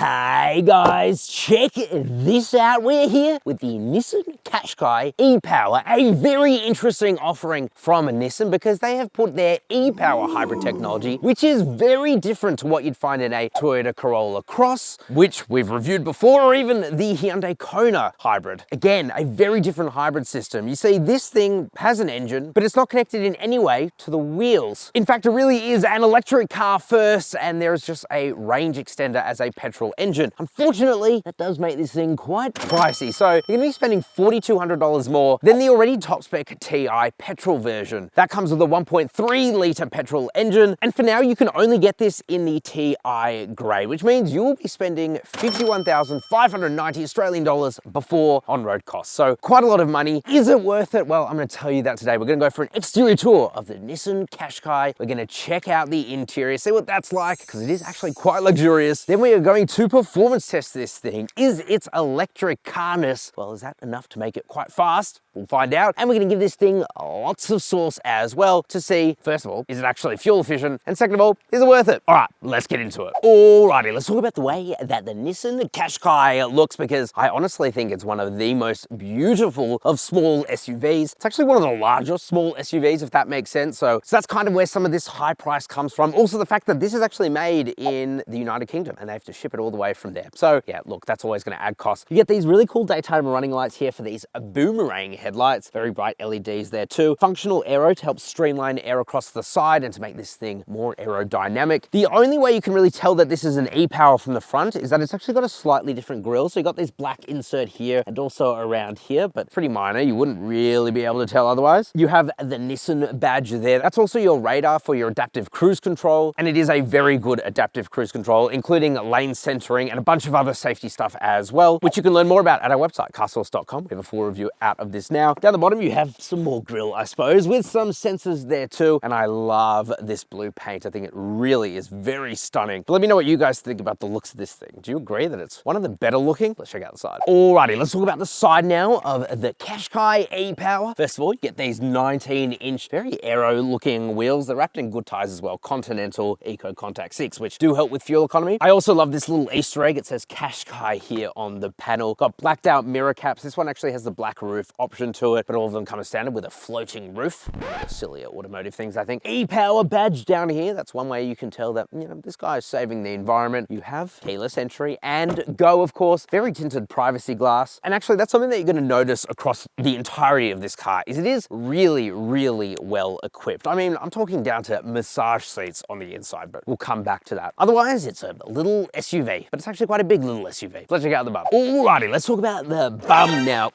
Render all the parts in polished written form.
Hey guys, check this out. We're here with the Nissan Qashqai e-Power, a very interesting offering from Nissan because they have put their e-Power hybrid technology, which is very different to what you'd find in a Toyota Corolla Cross, which we've reviewed before, or even the Hyundai Kona hybrid. Again, a very different hybrid system. You see, this thing has an engine, but it's not connected in any way to the wheels. In fact, it really is an electric car first, and there is just a range extender as a petrol engine. Unfortunately, that does make this thing quite pricey. So you're gonna be spending $4,200 more than the already top spec TI petrol version. That comes with a 1.3 litre petrol engine. And for now, you can only get this in the TI grey, which means you will be spending 51,590 Australian dollars before on-road costs. So quite a lot of money. Is it worth it? Well, I'm gonna tell you that today. We're gonna go for an exterior tour of the Nissan Qashqai. We're gonna check out the interior, see what that's like, because it is actually quite luxurious. Then we are going to performance test this thing. Is its electric carness, well, is that enough to make it quite fast? We'll find out. And we're gonna give this thing lots of sauce as well to see, first of all, is it actually fuel efficient? And second of all, is it worth it? All right, let's get into it. Alrighty, let's talk about the way that the Nissan Qashqai looks, because I honestly think it's one of the most beautiful of small SUVs. It's actually one of the larger small SUVs, if that makes sense. So that's kind of where some of this high price comes from. Also the fact that this is actually made in the United Kingdom and they have to ship it all the way from there. So yeah, look, that's always gonna add cost. You get these really cool daytime running lights here for these boomerang headlights, very bright LEDs there too. Functional aero to help streamline air across the side and to make this thing more aerodynamic. The only way you can really tell that this is an e-Power from the front is that it's actually got a slightly different grille. So you got this black insert here and also around here, but pretty minor. You wouldn't really be able to tell otherwise. You have the Nissan badge there. That's also your radar for your adaptive cruise control. And it is a very good adaptive cruise control, including lane centering and a bunch of other safety stuff as well, which you can learn more about at our website, carsource.com. We have a full review out of this now. Down the bottom, you have some more grille, I suppose, with some sensors there too. And I love this blue paint. I think it really is very stunning. But let me know what you guys think about the looks of this thing. Do you agree that it's one of the better looking? Let's check out the side. Alrighty, let's talk about the side now of the Qashqai e-Power. First of all, you get these 19-inch, very aero looking wheels. They're wrapped in good tires as well. Continental Eco Contact 6, which do help with fuel economy. I also love this little Easter egg. It says Qashqai here on the panel. Got blacked out mirror caps. This one actually has the black roof option to it, but all of them come as standard with a floating roof. Sillier automotive things, I think. e-Power badge down here. That's one way you can tell that, you know, this guy is saving the environment. You have keyless entry and go, of course, very tinted privacy glass. And actually, that's something that you're going to notice across the entirety of this car is it is really, really well equipped. I mean, I'm talking down to massage seats on the inside, but we'll come back to that. Otherwise, it's a little SUV, but it's actually quite a big little SUV. Let's check out the bum. Alrighty, let's talk about the bum now.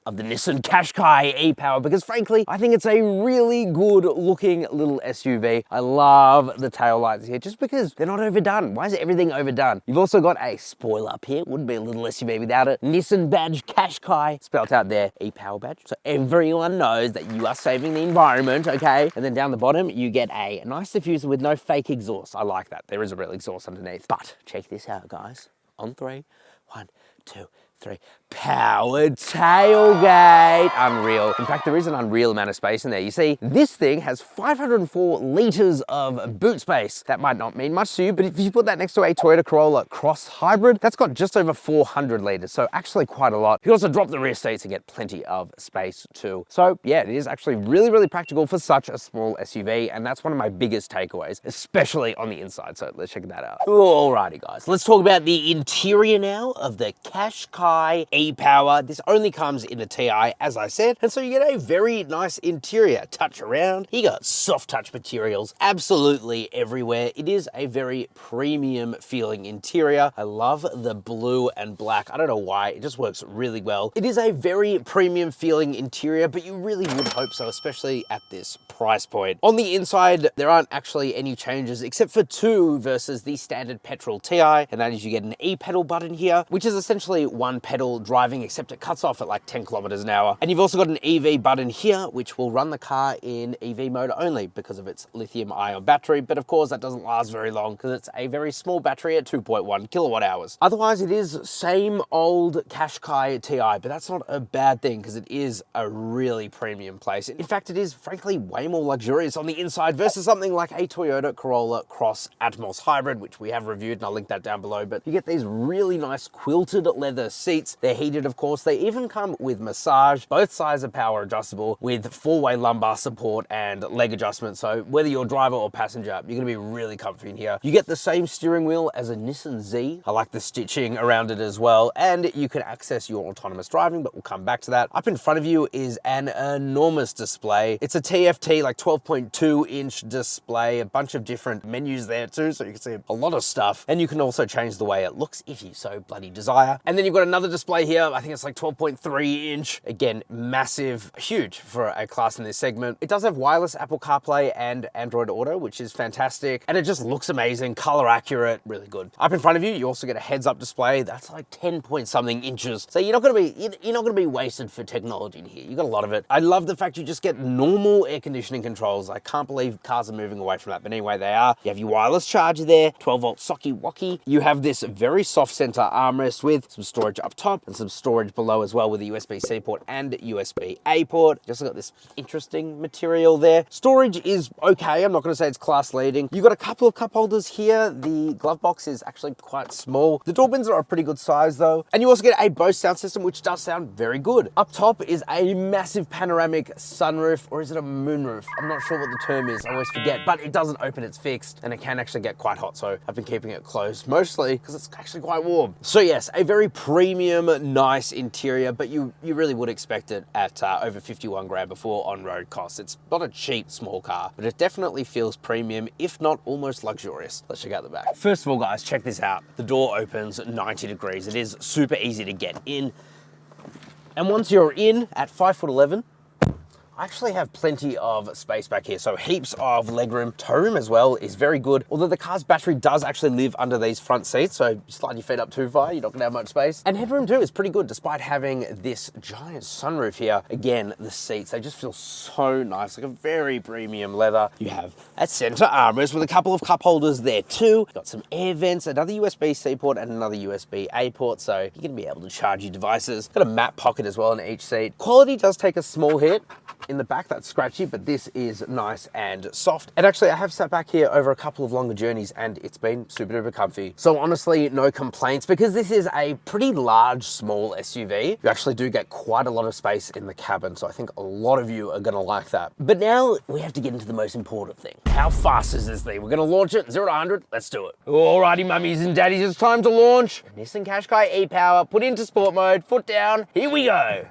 Of the Nissan Qashqai e-Power, because frankly, I think it's a really good looking little SUV. I love the tail lights here just because they're not overdone. Why is everything overdone? You've also got a spoiler up here. Wouldn't be a little SUV without it. Nissan badge Qashqai spelled out there, e-Power badge. So everyone knows that you are saving the environment, okay? And then down the bottom, you get a nice diffuser with no fake exhaust. I like that. There is a real exhaust underneath. But check this out, guys. On three. 1, 2, 3. Powered tailgate. Unreal. In fact, there is an unreal amount of space in there. You see, this thing has 504 litres of boot space. That might not mean much to you, but if you put that next to a Toyota Corolla Cross hybrid, that's got just over 400 litres. So actually quite a lot. You can also drop the rear seats and get plenty of space too. So yeah, it is actually really, really practical for such a small SUV. And that's one of my biggest takeaways, especially on the inside. So let's check that out. Alrighty, guys. Let's talk about the interior now of the Qashqai e-Power. This only comes in the TI, as I said, and so you get a very nice interior. Touch around, you got soft touch materials absolutely everywhere. It is a very premium feeling interior. I love the blue and black. I don't know why, it just works really well. It is a very premium feeling interior, but you really would hope so, especially at this price point. On the inside, there aren't actually any changes except for two versus the standard petrol TI, and that is you get an e-pedal button here, which is essentially one pedal driving, except it cuts off at like 10 kilometers an hour. And you've also got an EV button here, which will run the car in EV mode only because of its lithium ion battery. But of course that doesn't last very long because it's a very small battery at 2.1 kilowatt hours. Otherwise it is same old Qashqai Ti, but that's not a bad thing because it is a really premium place. In fact, it is frankly way more luxurious on the inside versus something like a Toyota Corolla Cross Atmos Hybrid, which we have reviewed and I'll link that down below. But you get these really nice quilted leather seats. They're heated, of course. They even come with massage. Both sides are power adjustable with 4-way lumbar support and leg adjustment. So whether you're driver or passenger, you're gonna be really comfy in here. You get the same steering wheel as a Nissan Z. I like the stitching around it as well. And you can access your autonomous driving, but we'll come back to that. Up in front of you is an enormous display. It's a TFT, like 12.2 inch display, a bunch of different menus there too, so you can see a lot of stuff. And you can also change the way it looks if you so bloody desire. And then you've got another display here, I think it's like 12.3 inch. Again, massive, huge for a class in this segment. It does have wireless Apple CarPlay and Android Auto, which is fantastic. And it just looks amazing, color accurate, really good. Up in front of you, you also get a heads up display. That's like 10 point something inches. So you're not gonna be wasted for technology in here. You got a lot of it. I love the fact you just get normal air conditioning controls. I can't believe cars are moving away from that, but anyway, they are. You have your wireless charger there, 12-volt socky wocky. You have this very soft center armrest with some storage up top and some storage below as well with a USB-C port and USB-A port. You also got this interesting material there. Storage is okay. I'm not going to say it's class leading. You've got a couple of cup holders here. The glove box is actually quite small. The door bins are a pretty good size though. And you also get a Bose sound system, which does sound very good. Up top is a massive panoramic sunroof, or is it a moonroof? I'm not sure what the term is. I always forget, but it doesn't open, it's fixed, and it can actually get quite hot. So I've been keeping it closed mostly because it's actually quite warm. So yes, a very premium, nice interior, but you really would expect it at over 51 grand before on-road costs. It's not a cheap small car, but it definitely feels premium, if not almost luxurious. Let's check out the back. First of all, guys, check this out. The door opens 90 degrees. It is super easy to get in. And once you're in at 5'11", I actually have plenty of space back here, so heaps of legroom. Tow room as well is very good, although the car's battery does actually live under these front seats, so you slide your feet up too far, you're not gonna have much space. And headroom too is pretty good, despite having this giant sunroof here. Again, the seats, they just feel so nice, like a very premium leather. You have a center armrest with a couple of cup holders there too. Got some air vents, another USB-C port and another USB-A port, so you're gonna be able to charge your devices. Got a map pocket as well in each seat. Quality does take a small hit. In the back, that's scratchy, but this is nice and soft. And actually, I have sat back here over a couple of longer journeys and it's been super duper comfy. So honestly, no complaints, because this is a pretty large, small SUV. You actually do get quite a lot of space in the cabin, so I think a lot of you are gonna like that. But now we have to get into the most important thing. How fast is this thing? We're gonna launch it, 0 to 100, let's do it. Alrighty, mummies and daddies, it's time to launch Nissan Qashqai e-Power, put into sport mode, foot down, here we go.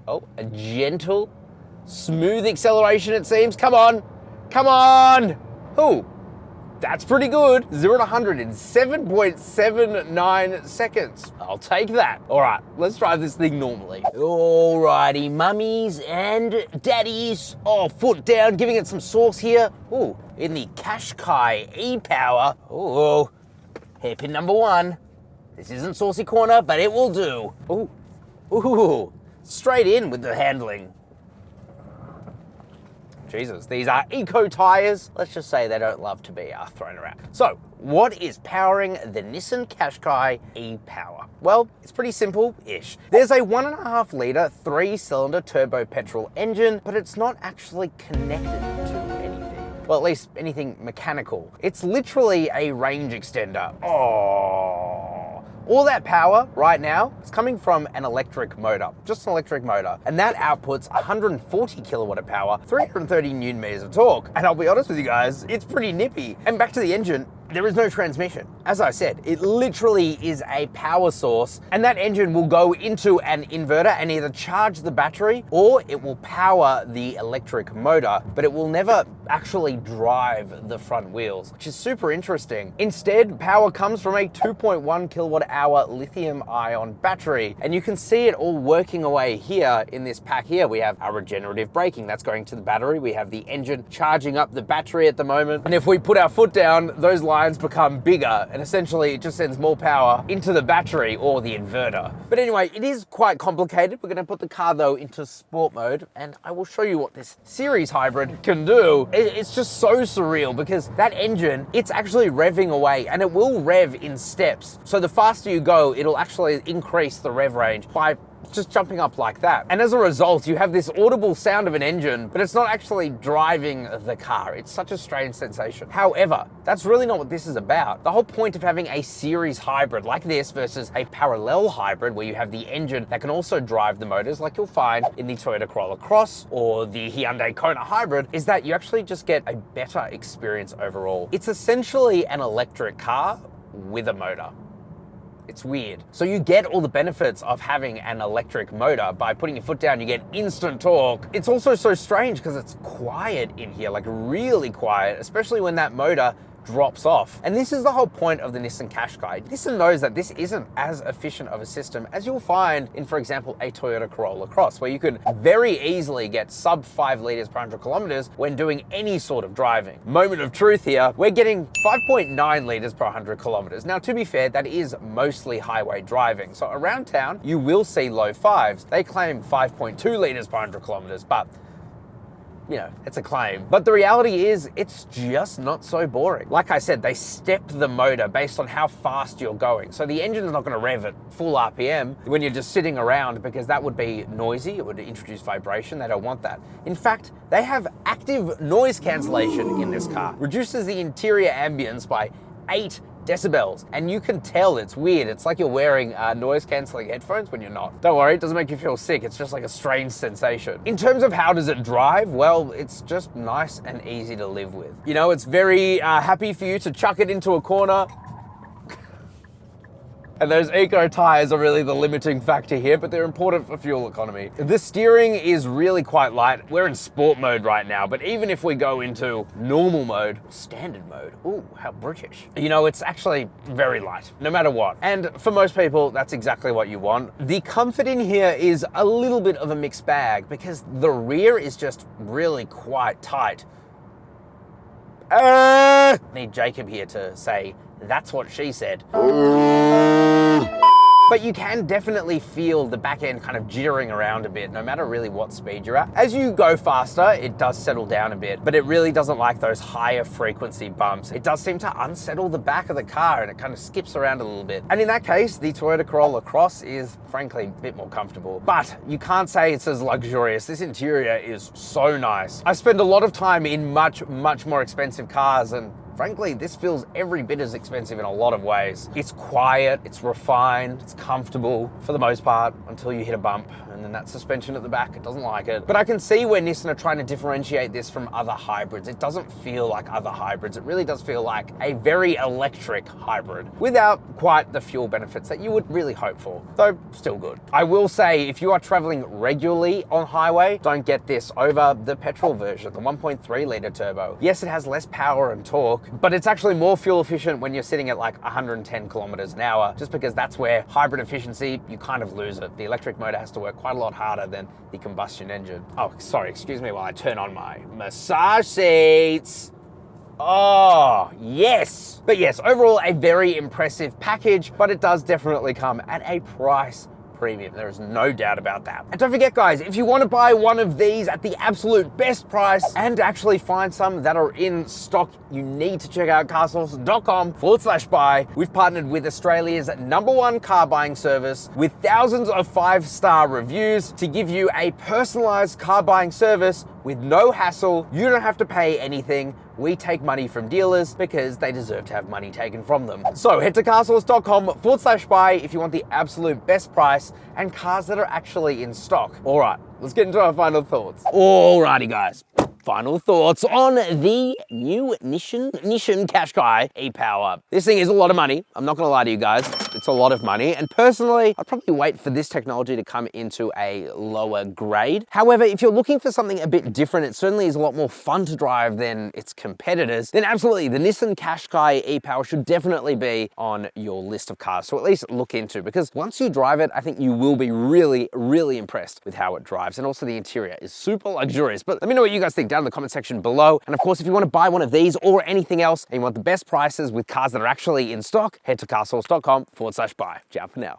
Oh, a gentle, smooth acceleration it seems. Come on, come on. Oh, that's pretty good. 0 to 100 in 7.79 seconds. I'll take that. All right, let's drive this thing normally. Alrighty, mummies and daddies. Oh, foot down, giving it some sauce here. Oh, in the Qashqai e-Power. Oh, hairpin number 1. This isn't saucy corner, but it will do. Ooh. Straight in with the handling. Jesus, these are eco tires. Let's just say they don't love to be thrown around. So, what is powering the Nissan Qashqai e-Power? Well, it's pretty simple-ish. There's a 1.5 litre, 3-cylinder turbo petrol engine, but it's not actually connected to anything. Well, at least anything mechanical. It's literally a range extender. All that power right now is coming from an electric motor, just an electric motor. And that outputs 140 kilowatt of power, 330 newton meters of torque. And I'll be honest with you guys, it's pretty nippy. And back to the engine, there is no transmission. As I said, it literally is a power source, and that engine will go into an inverter and either charge the battery or it will power the electric motor, but it will never actually drive the front wheels, which is super interesting. Instead, power comes from a 2.1 kilowatt hour lithium ion battery. And you can see it all working away here in this pack here. We have our regenerative braking that's going to the battery. We have the engine charging up the battery at the moment. And if we put our foot down, those lines become bigger and essentially it just sends more power into the battery or the inverter. But anyway, it is quite complicated. We're gonna put the car though into sport mode and I will show you what this series hybrid can do. It's just so surreal because that engine, it's actually revving away and it will rev in steps. So the faster you go, it'll actually increase the rev range by just jumping up like that. And as a result, you have this audible sound of an engine, but it's not actually driving the car. It's such a strange sensation. However, that's really not what this is about. The whole point of having a series hybrid like this versus a parallel hybrid where you have the engine that can also drive the motors like you'll find in the Toyota Corolla Cross or the Hyundai Kona hybrid is that you actually just get a better experience overall. It's essentially an electric car with a motor. It's weird. So you get all the benefits of having an electric motor. By putting your foot down, you get instant torque. It's also so strange because it's quiet in here, like really quiet, especially when that motor drops off. And this is the whole point of the Nissan Qashqai. Nissan knows that this isn't as efficient of a system as you'll find in, for example, a Toyota Corolla Cross, where you could very easily get sub 5 liters per 100 kilometers when doing any sort of driving. Moment of truth here, we're getting 5.9 liters per 100 kilometers. Now, to be fair, that is mostly highway driving. So around town, you will see low fives. They claim 5.2 liters per 100 kilometers, but you know, it's a claim. But the reality is it's just not so boring. Like I said, they step the motor based on how fast you're going. So the engine is not gonna rev at full RPM when you're just sitting around because that would be noisy. It would introduce vibration. They don't want that. In fact, they have active noise cancellation in this car. Reduces the interior ambience by 8 decibels, and you can tell it's weird. It's like you're wearing noise cancelling headphones when you're not. Don't worry, it doesn't make you feel sick. It's just like a strange sensation. In terms of how does it drive, well, it's just nice and easy to live with. You know, it's very happy for you to chuck it into a corner. And those eco tires are really the limiting factor here, but they're important for fuel economy. The steering is really quite light. We're in sport mode right now, but even if we go into normal mode, standard mode, ooh, how British. You know, it's actually very light, no matter what. And for most people, that's exactly what you want. The comfort in here is a little bit of a mixed bag because the rear is just really quite tight. Need Jacob here to say, that's what she said. But you can definitely feel the back end kind of jittering around a bit, no matter really what speed you're at. As you go faster, it does settle down a bit, but it really doesn't like those higher frequency bumps. It does seem to unsettle the back of the car and it kind of skips around a little bit. And in that case, the Toyota Corolla Cross is frankly a bit more comfortable. But you can't say it's as luxurious. This interior is so nice. I spend a lot of time in much, much more expensive cars and frankly, this feels every bit as expensive in a lot of ways. It's quiet, it's refined, it's comfortable for the most part until you hit a bump and then that suspension at the back, it doesn't like it. But I can see where Nissan are trying to differentiate this from other hybrids. It doesn't feel like other hybrids. It really does feel like a very electric hybrid without quite the fuel benefits that you would really hope for, though still good. I will say, if you are traveling regularly on highway, don't get this over the petrol version, the 1.3 liter turbo. Yes, it has less power and torque, but it's actually more fuel efficient when you're sitting at like 110 kilometers an hour, just because that's where hybrid efficiency, you kind of lose it. The electric motor has to work quite a lot harder than the combustion engine. Oh, sorry, excuse me while I turn on my massage seats. Oh, yes. But yes, overall a very impressive package, but it does definitely come at a price premium. There is no doubt about that. And don't forget, guys, if you want to buy one of these at the absolute best price and actually find some that are in stock, you need to check out carsource.com/buy. We've partnered with Australia's #1 car buying service with thousands of 5-star reviews to give you a personalized car buying service with no hassle. You don't have to pay anything. We take money from dealers because they deserve to have money taken from them. So head to carsource.com/buy if you want the absolute best price and cars that are actually in stock. All right, let's get into our final thoughts. Alrighty, guys. Final thoughts on the new Nissan Qashqai e-Power. This thing is a lot of money. I'm not gonna lie to you guys. It's a lot of money, and personally, I'd probably wait for this technology to come into a lower grade. However, if you're looking for something a bit different, it certainly is a lot more fun to drive than its competitors, then absolutely, the Nissan Qashqai e-Power should definitely be on your list of cars to at least look into, because once you drive it, I think you will be really, really impressed with how it drives, and also the interior is super luxurious. But let me know what you guys think down in the comment section below. And of course, if you want to buy one of these or anything else, and you want the best prices with cars that are actually in stock, head to carsource.com/buy. Ciao for now.